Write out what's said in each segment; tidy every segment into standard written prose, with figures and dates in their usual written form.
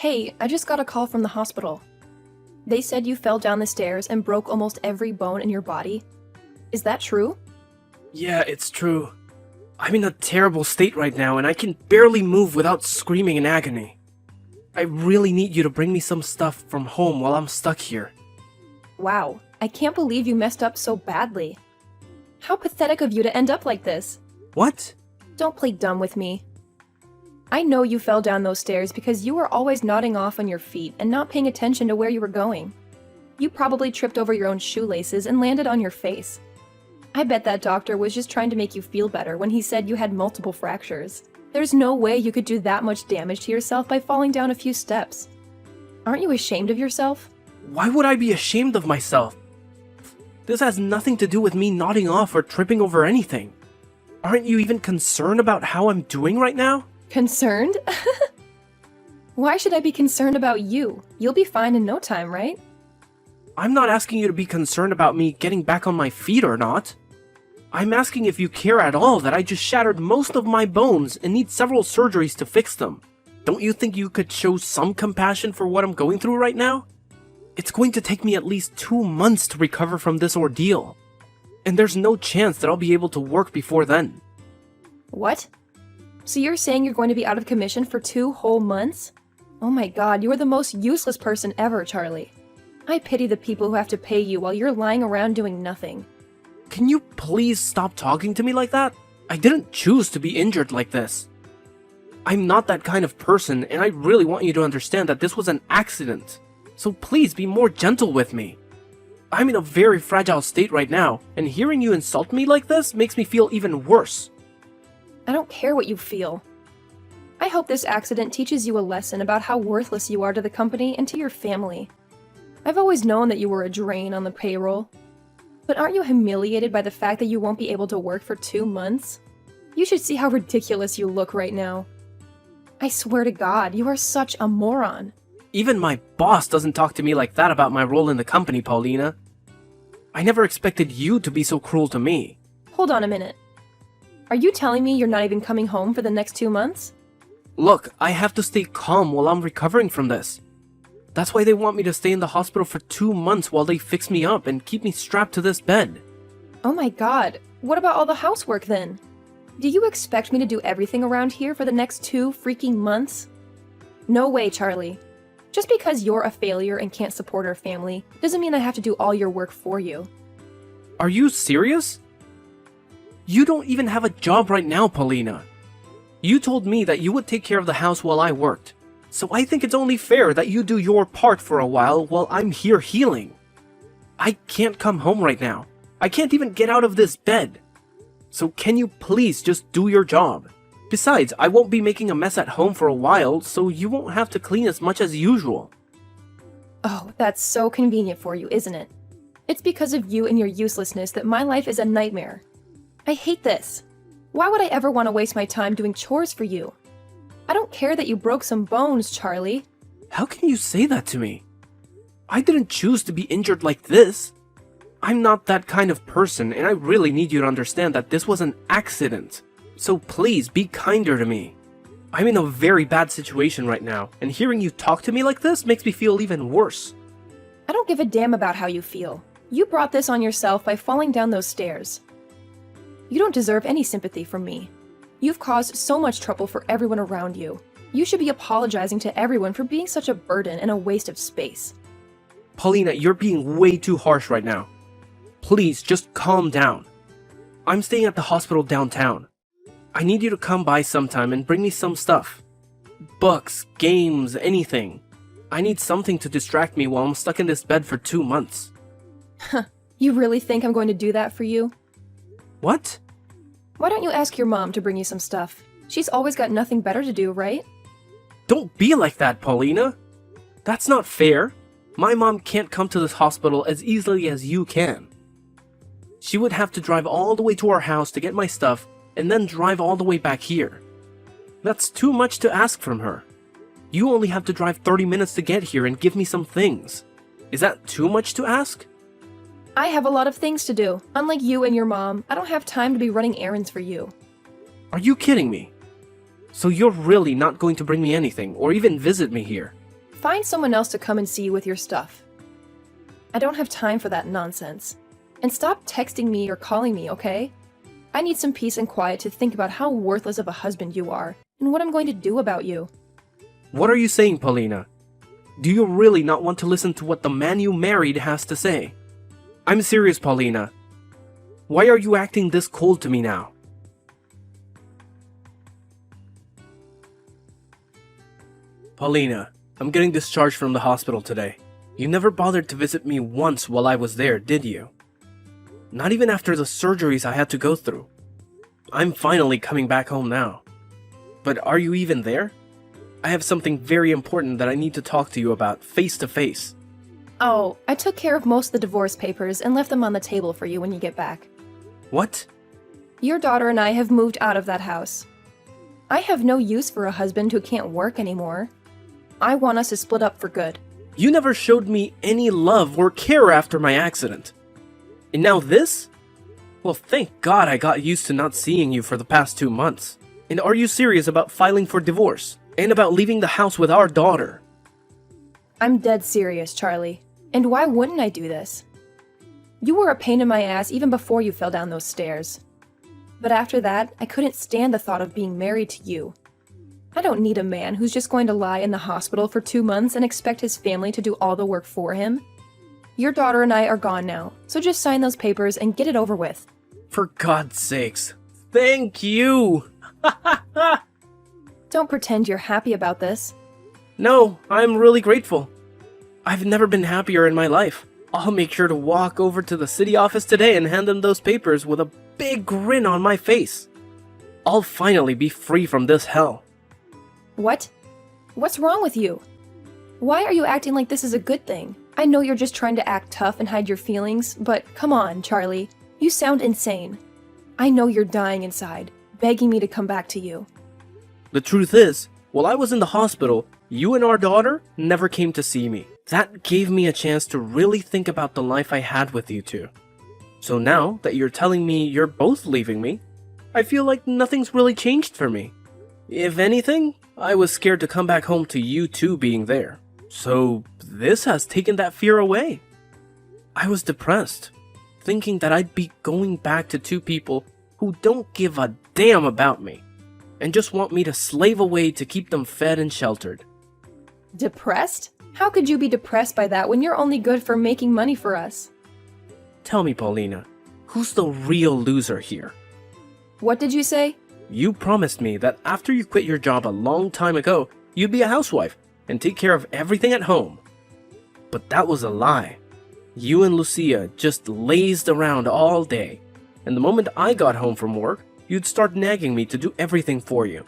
Hey, I just got a call from the hospital. They said you fell down the stairs and broke almost every bone in your body. Is that true? Yeah, it's true. I'm in a terrible state right now and I can barely move without screaming in agony. I really need you to bring me some stuff from home while I'm stuck here. Wow, I can't believe you messed up so badly. How pathetic of you to end up like this. What? Don't play dumb with me. I know you fell down those stairs because you were always nodding off on your feet and not paying attention to where you were going. You probably tripped over your own shoelaces and landed on your face. I bet that doctor was just trying to make you feel better when he said you had multiple fractures. There's no way you could do that much damage to yourself by falling down a few steps. Aren't you ashamed of yourself? Why would I be ashamed of myself? This has nothing to do with me nodding off or tripping over anything. Aren't you even concerned about how I'm doing right now? Concerned? Why should I be concerned about you? You'll be fine in no time, right? I'm not asking you to be concerned about me getting back on my feet or not. I'm asking if you care at all that I just shattered most of my bones and need several surgeries to fix them. Don't you think you could show some compassion for what I'm going through right now? It's going to take me at least 2 months to recover from this ordeal. And there's no chance that I'll be able to work before then. What? So you're saying you're going to be out of commission for 2 whole months? Oh my god, you are the most useless person ever, Charlie. I pity the people who have to pay you while you're lying around doing nothing. Can you please stop talking to me like that? I didn't choose to be injured like this. I'm not that kind of person, and I really want you to understand that this was an accident. So please be more gentle with me. I'm in a very fragile state right now, and hearing you insult me like this makes me feel even worse. I don't care what you feel. I hope this accident teaches you a lesson about how worthless you are to the company and to your family. I've always known that you were a drain on the payroll. But aren't you humiliated by the fact that you won't be able to work for 2 months? You should see how ridiculous you look right now. I swear to God, you are such a moron. Even my boss doesn't talk to me like that about my role in the company, Paulina. I never expected you to be so cruel to me. Hold on a minute. Are you telling me you're not even coming home for the next 2 months? Look, I have to stay calm while I'm recovering from this. That's why they want me to stay in the hospital for 2 months while they fix me up and keep me strapped to this bed. Oh my god, what about all the housework then? Do you expect me to do everything around here for the next 2 freaking months? No way, Charlie. Just because you're a failure and can't support our family doesn't mean I have to do all your work for you. Are you serious? You don't even have a job right now, Paulina. You told me that you would take care of the house while I worked. So I think it's only fair that you do your part for a while I'm here healing. I can't come home right now. I can't even get out of this bed. So can you please just do your job? Besides, I won't be making a mess at home for a while, so you won't have to clean as much as usual. Oh, that's so convenient for you, isn't it? It's because of you and your uselessness that my life is a nightmare. I hate this. Why would I ever want to waste my time doing chores for you? I don't care that you broke some bones, Charlie. How can you say that to me? I didn't choose to be injured like this. I'm not that kind of person, and I really need you to understand that this was an accident. So please be kinder to me. I'm in a very bad situation right now, and hearing you talk to me like this makes me feel even worse. I don't give a damn about how you feel. You brought this on yourself by falling down those stairs. You don't deserve any sympathy from me. You've caused so much trouble for everyone around you. You should be apologizing to everyone for being such a burden and a waste of space. Paulina, you're being way too harsh right now. Please, just calm down. I'm staying at the hospital downtown. I need you to come by sometime and bring me some stuff. Books, games, anything. I need something to distract me while I'm stuck in this bed for 2 months. You really think I'm going to do that for you? What? Why don't you ask your mom to bring you some stuff? She's always got nothing better to do, right? Don't be like that, Paulina. That's not fair. My mom can't come to this hospital as easily as you can. She would have to drive all the way to our house to get my stuff and then drive all the way back here. That's too much to ask from her. You only have to drive 30 minutes to get here and give me some things. Is that too much to ask? I have a lot of things to do. Unlike you and your mom, I don't have time to be running errands for you. Are you kidding me? So you're really not going to bring me anything or even visit me here? Find someone else to come and see you with your stuff. I don't have time for that nonsense. And stop texting me or calling me, okay? I need some peace and quiet to think about how worthless of a husband you are and what I'm going to do about you. What are you saying, Paulina? Do you really not want to listen to what the man you married has to say? I'm serious, Paulina. Why are you acting this cold to me now? Paulina, I'm getting discharged from the hospital today. You never bothered to visit me once while I was there, did you? Not even after the surgeries I had to go through. I'm finally coming back home now. But are you even there? I have something very important that I need to talk to you about face to face. Oh, I took care of most of the divorce papers and left them on the table for you when you get back. What? Your daughter and I have moved out of that house. I have no use for a husband who can't work anymore. I want us to split up for good. You never showed me any love or care after my accident. And now this? Well, thank God I got used to not seeing you for the past 2 months. And are you serious about filing for divorce? And about leaving the house with our daughter? I'm dead serious, Charlie. And why wouldn't I do this? You were a pain in my ass even before you fell down those stairs. But after that, I couldn't stand the thought of being married to you. I don't need a man who's just going to lie in the hospital for 2 months and expect his family to do all the work for him. Your daughter and I are gone now, so just sign those papers and get it over with. For God's sakes. Thank you! Don't pretend you're happy about this. No, I'm really grateful. I've never been happier in my life. I'll make sure to walk over to the city office today and hand them those papers with a big grin on my face. I'll finally be free from this hell. What? What's wrong with you? Why are you acting like this is a good thing? I know you're just trying to act tough and hide your feelings, but come on, Charlie. You sound insane. I know you're dying inside, begging me to come back to you. The truth is, while I was in the hospital, you and our daughter never came to see me. That gave me a chance to really think about the life I had with you two. So now that you're telling me you're both leaving me, I feel like nothing's really changed for me. If anything, I was scared to come back home to you two being there. So this has taken that fear away. I was depressed, thinking that I'd be going back to two people who don't give a damn about me and just want me to slave away to keep them fed and sheltered. Depressed? How could you be depressed by that when you're only good for making money for us? Tell me, Paulina, who's the real loser here? What did you say? You promised me that after you quit your job a long time ago, you'd be a housewife and take care of everything at home. But that was a lie. You and Lucia just lazed around all day, and the moment I got home from work, you'd start nagging me to do everything for you.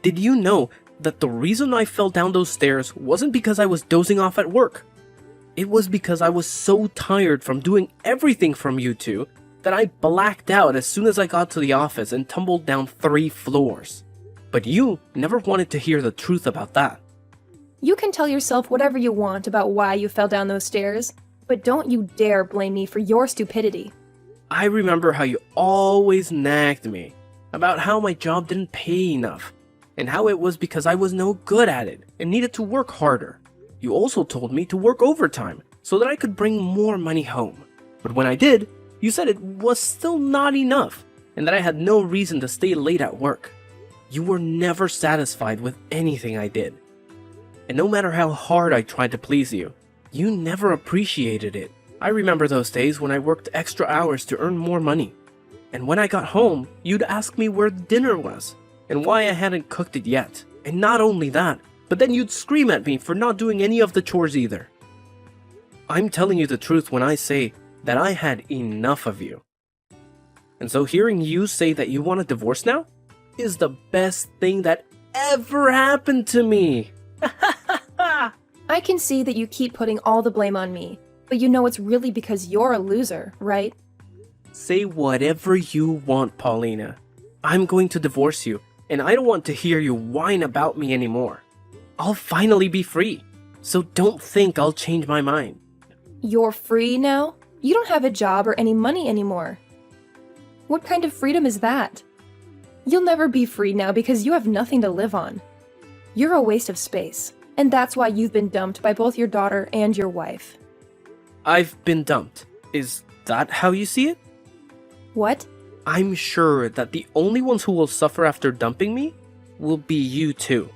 Did you know that the reason I fell down those stairs wasn't because I was dozing off at work? It was because I was so tired from doing everything from you two that I blacked out as soon as I got to the office and tumbled down 3 floors. But you never wanted to hear the truth about that. You can tell yourself whatever you want about why you fell down those stairs, but don't you dare blame me for your stupidity. I remember how you always nagged me about how my job didn't pay enough, and how it was because I was no good at it and needed to work harder. You also told me to work overtime so that I could bring more money home. But when I did, you said it was still not enough and that I had no reason to stay late at work. You were never satisfied with anything I did. And no matter how hard I tried to please you, you never appreciated it. I remember those days when I worked extra hours to earn more money. And when I got home, you'd ask me where dinner was and why I hadn't cooked it yet. And not only that, but then you'd scream at me for not doing any of the chores either. I'm telling you the truth when I say that I had enough of you. And so hearing you say that you want a divorce now is the best thing that ever happened to me. I can see that you keep putting all the blame on me, but you know it's really because you're a loser, right? Say whatever you want, Paulina. I'm going to divorce you, and I don't want to hear you whine about me anymore. I'll finally be free, so don't think I'll change my mind. You're free now? You don't have a job or any money anymore. What kind of freedom is that? You'll never be free now because you have nothing to live on. You're a waste of space, And that's why you've been dumped by both your daughter and your wife. I've been dumped. Is that how you see it? What? I'm sure that the only ones who will suffer after dumping me will be you two.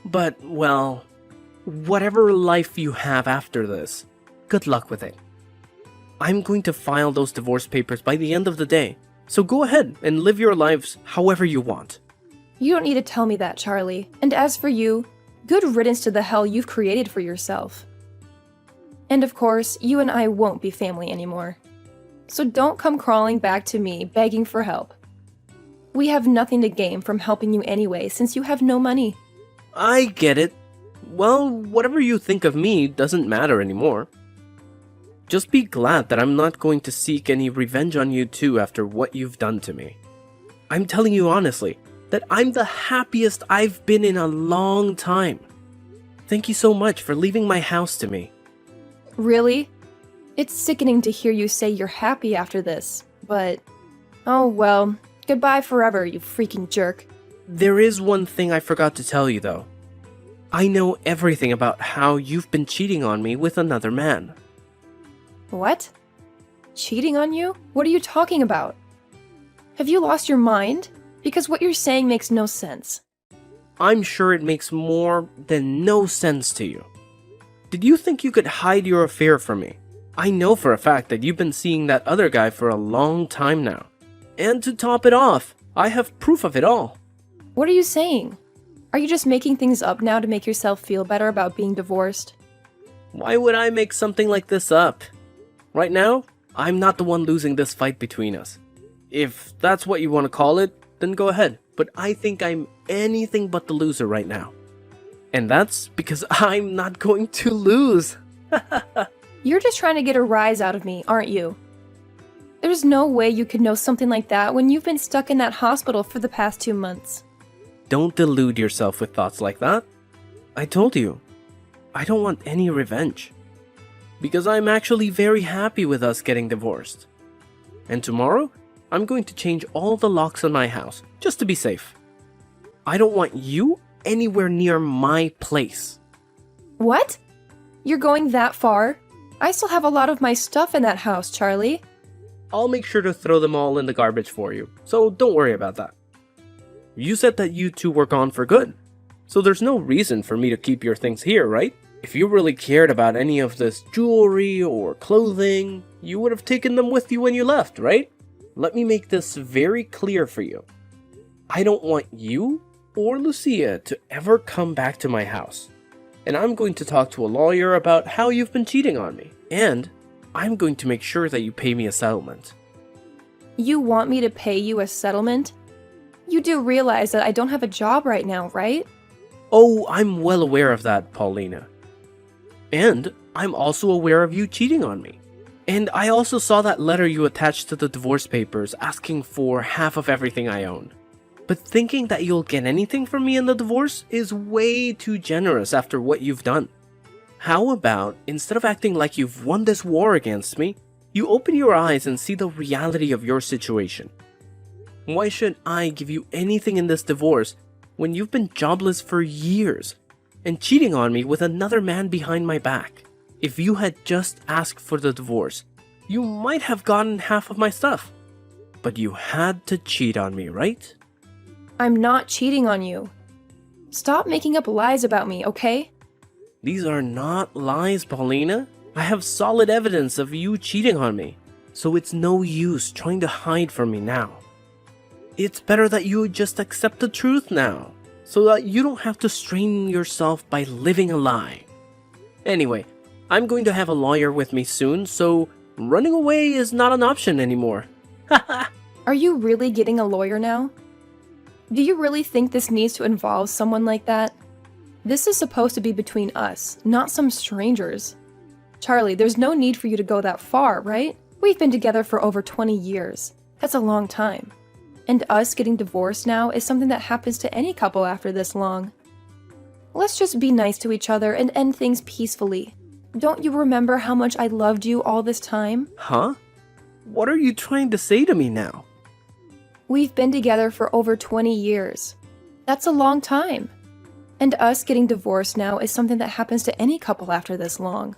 But, well, whatever life you have after this, good luck with it. I'm going to file those divorce papers by the end of the day, so go ahead and live your lives however you want. You don't need to tell me that, Charlie. And as for you, good riddance to the hell you've created for yourself. And of course, you and I won't be family anymore. So don't come crawling back to me begging for help. We have nothing to gain from helping you anyway, since you have no money. I get it. Well, whatever you think of me doesn't matter anymore. Just be glad that I'm not going to seek any revenge on you two after what you've done to me. I'm telling you honestly that I'm the happiest I've been in a long time. Thank you so much for leaving my house to me. Really? It's sickening to hear you say you're happy after this, but... Oh well, goodbye forever, you freaking jerk. There is one thing I forgot to tell you though. I know everything about how you've been cheating on me with another man. What? Cheating on you? What are you talking about? Have you lost your mind? Because what you're saying makes no sense. I'm sure it makes more than no sense to you. Did you think you could hide your affair from me? I know for a fact that you've been seeing that other guy for a long time now. And to top it off, I have proof of it all. What are you saying? Are you just making things up now to make yourself feel better about being divorced? Why would I make something like this up? Right now, I'm not the one losing this fight between us. If that's what you want to call it, then go ahead. But I think I'm anything but the loser right now. And that's because I'm not going to lose. You're just trying to get a rise out of me, aren't you? There's no way you could know something like that when you've been stuck in that hospital for the past 2 months. Don't delude yourself with thoughts like that. I told you, I don't want any revenge. Because I'm actually very happy with us getting divorced. And tomorrow, I'm going to change all the locks on my house, just to be safe. I don't want you anywhere near my place. What? You're going that far? I still have a lot of my stuff in that house, Charlie. I'll make sure to throw them all in the garbage for you, so don't worry about that. You said that you two were gone for good, so there's no reason for me to keep your things here, right? If you really cared about any of this jewelry or clothing, you would have taken them with you when you left, right? Let me make this very clear for you. I don't want you or Lucia to ever come back to my house. And I'm going to talk to a lawyer about how you've been cheating on me. And I'm going to make sure that you pay me a settlement. You want me to pay you a settlement? You do realize that I don't have a job right now, right? Oh, I'm well aware of that, Paulina. And I'm also aware of you cheating on me. And I also saw that letter you attached to the divorce papers asking for half of everything I own. But thinking that you'll get anything from me in the divorce is way too generous after what you've done. How about, instead of acting like you've won this war against me, you open your eyes and see the reality of your situation? Why should I give you anything in this divorce when you've been jobless for years and cheating on me with another man behind my back? If you had just asked for the divorce, you might have gotten half of my stuff. But you had to cheat on me, right? I'm not cheating on you. Stop making up lies about me, okay? These are not lies, Paulina. I have solid evidence of you cheating on me, so it's no use trying to hide from me now. It's better that you just accept the truth now, so that you don't have to strain yourself by living a lie. Anyway, I'm going to have a lawyer with me soon, so running away is not an option anymore. Are you really getting a lawyer now? Do you really think this needs to involve someone like that? This is supposed to be between us, not some strangers. Charlie, there's no need for you to go that far, right? We've been together for over 20 years. That's a long time. And us getting divorced now is something that happens to any couple after this long. Let's just be nice to each other and end things peacefully. Don't you remember how much I loved you all this time? Huh? What are you trying to say to me now? We've been together for over 20 years. That's a long time. And us getting divorced now is something that happens to any couple after this long.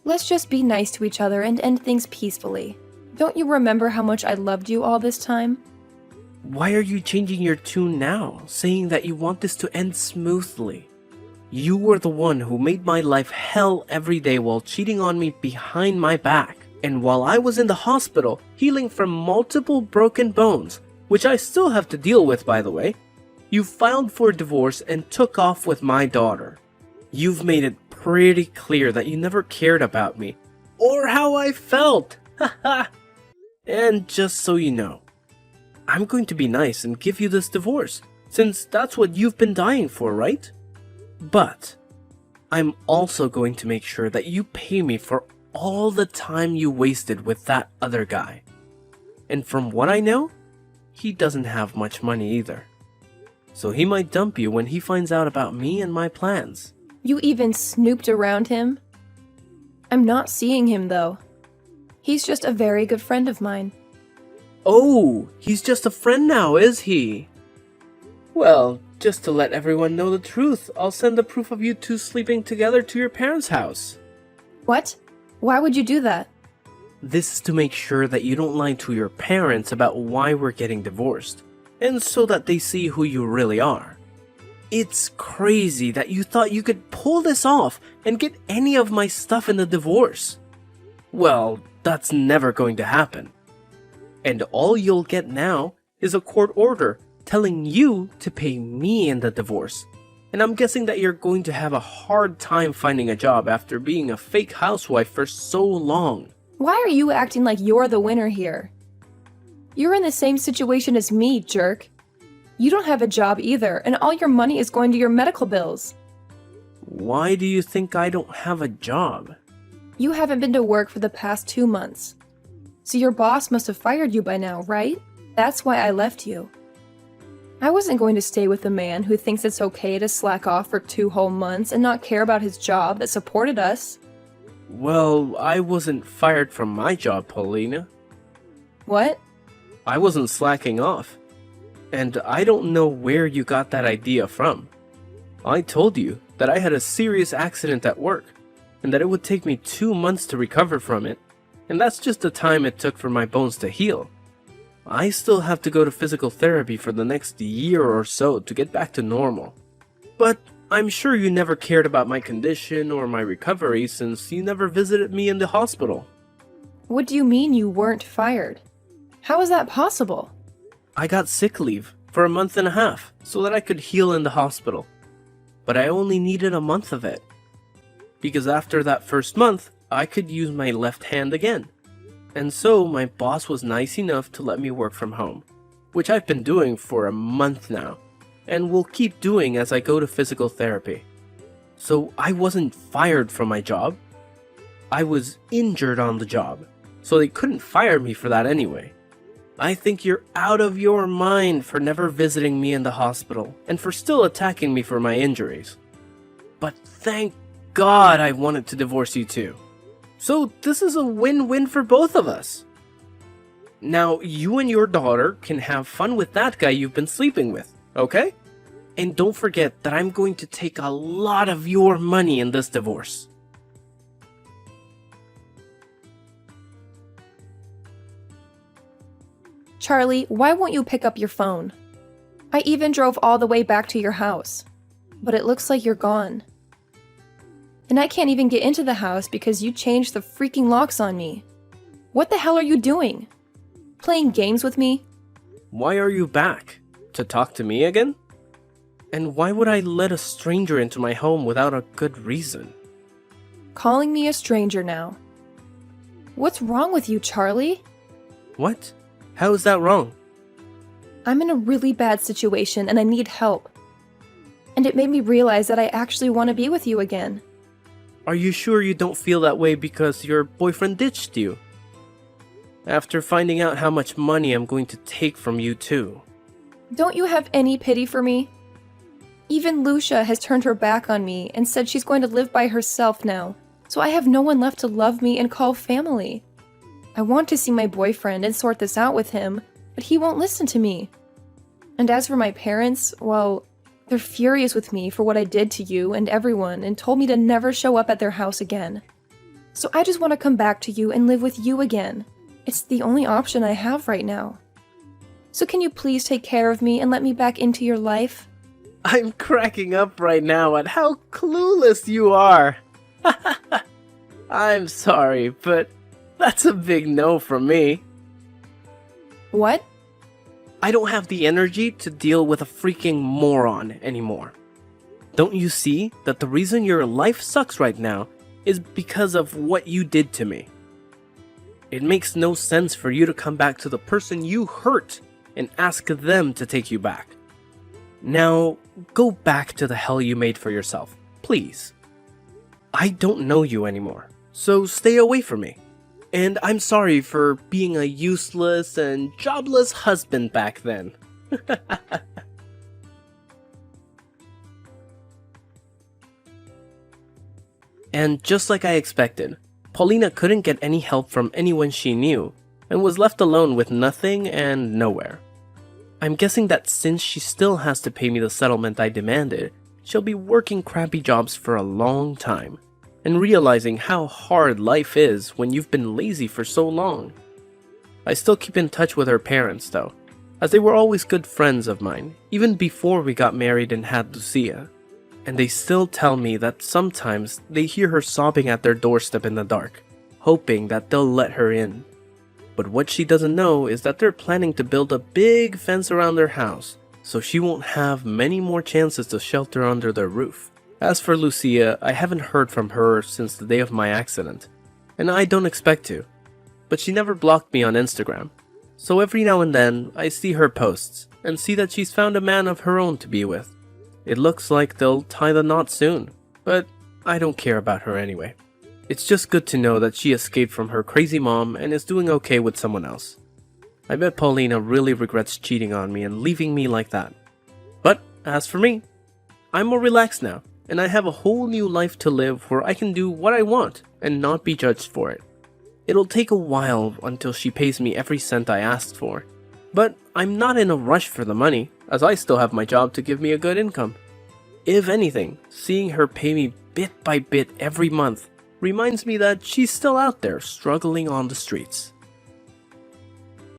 Let's just be nice to each other and end things peacefully. Don't you remember how much I loved you all this time? Why are you changing your tune now, saying that you want this to end smoothly? You were the one who made my life hell every day while cheating on me behind my back. And while I was in the hospital, healing from multiple broken bones, which I still have to deal with, by the way, you filed for divorce and took off with my daughter. You've made it pretty clear that you never cared about me, or how I felt. Haha. And just so you know, I'm going to be nice and give you this divorce, since that's what you've been dying for, right? But I'm also going to make sure that you pay me for all the time you wasted with that other guy. And from what I know, he doesn't have much money either. So he might dump you when he finds out about me and my plans. You even snooped around him? I'm not seeing him though. He's just a very good friend of mine. Oh, he's just a friend now, is he? Well, just to let everyone know the truth, I'll send the proof of you two sleeping together to your parents' house. What? Why would you do that? This is to make sure that you don't lie to your parents about why we're getting divorced, and so that they see who you really are. It's crazy that you thought you could pull this off and get any of my stuff in the divorce. Well, that's never going to happen. And all you'll get now is a court order telling you to pay me in the divorce. And I'm guessing that you're going to have a hard time finding a job after being a fake housewife for so long. Why are you acting like you're the winner here? You're in the same situation as me, jerk. You don't have a job either, and all your money is going to your medical bills. Why do you think I don't have a job? You haven't been to work for the past 2 months. So your boss must have fired you by now, right? That's why I left you. I wasn't going to stay with a man who thinks it's okay to slack off for 2 whole months and not care about his job that supported us. Well, I wasn't fired from my job, Paulina. What? I wasn't slacking off. And I don't know where you got that idea from. I told you that I had a serious accident at work, and that it would take me 2 months to recover from it, and that's just the time it took for my bones to heal. I still have to go to physical therapy for the next year or so to get back to normal. But I'm sure you never cared about my condition or my recovery since you never visited me in the hospital. What do you mean you weren't fired? How is that possible? I got sick leave for a month and a half so that I could heal in the hospital. But I only needed a month of it. Because after that first month, I could use my left hand again. And so my boss was nice enough to let me work from home, which I've been doing for a month now, and will keep doing as I go to physical therapy. So I wasn't fired from my job. I was injured on the job, so they couldn't fire me for that anyway. I think you're out of your mind for never visiting me in the hospital, and for still attacking me for my injuries. But thank God I wanted to divorce you too. So this is a win-win for both of us. Now you and your daughter can have fun with that guy you've been sleeping with, okay? And don't forget that I'm going to take a lot of your money in this divorce. Charlie, why won't you pick up your phone? I even drove all the way back to your house, but it looks like you're gone. And I can't even get into the house because you changed the freaking locks on me. What the hell are you doing? Playing games with me? Why are you back? To talk to me again? And why would I let a stranger into my home without a good reason? Calling me a stranger now. What's wrong with you, Charlie? What? How is that wrong? I'm in a really bad situation and I need help. And it made me realize that I actually want to be with you again. Are you sure you don't feel that way because your boyfriend ditched you? After finding out how much money I'm going to take from you too. Don't you have any pity for me? Even Lucia has turned her back on me and said she's going to live by herself now, so I have no one left to love me and call family. I want to see my boyfriend and sort this out with him, but he won't listen to me. And as for my parents, well, They're furious with me for what I did to you and everyone and told me to never show up at their house again. So I just want to come back to you and live with you again. It's the only option I have right now. So can you please take care of me and let me back into your life? I'm cracking up right now at how clueless you are. I'm sorry, but that's a big no from me. What? I don't have the energy to deal with a freaking moron anymore. Don't you see that the reason your life sucks right now is because of what you did to me? It makes no sense for you to come back to the person you hurt and ask them to take you back. Now, go back to the hell you made for yourself, please. I don't know you anymore, so stay away from me. And I'm sorry for being a useless and jobless husband back then. And just like I expected, Paulina couldn't get any help from anyone she knew, and was left alone with nothing and nowhere. I'm guessing that since she still has to pay me the settlement I demanded, she'll be working crappy jobs for a long time, and realizing how hard life is when you've been lazy for so long. I still keep in touch with her parents though, as they were always good friends of mine, even before we got married and had Lucia. And they still tell me that sometimes they hear her sobbing at their doorstep in the dark, hoping that they'll let her in. But what she doesn't know is that they're planning to build a big fence around their house, so she won't have many more chances to shelter under their roof. As for Lucia, I haven't heard from her since the day of my accident, and I don't expect to. But she never blocked me on Instagram, so every now and then I see her posts, and see that she's found a man of her own to be with. It looks like they'll tie the knot soon, but I don't care about her anyway. It's just good to know that she escaped from her crazy mom and is doing okay with someone else. I bet Paulina really regrets cheating on me and leaving me like that. But as for me, I'm more relaxed now, and I have a whole new life to live where I can do what I want and not be judged for it. It'll take a while until she pays me every cent I asked for, but I'm not in a rush for the money, as I still have my job to give me a good income. If anything, seeing her pay me bit by bit every month reminds me that she's still out there struggling on the streets.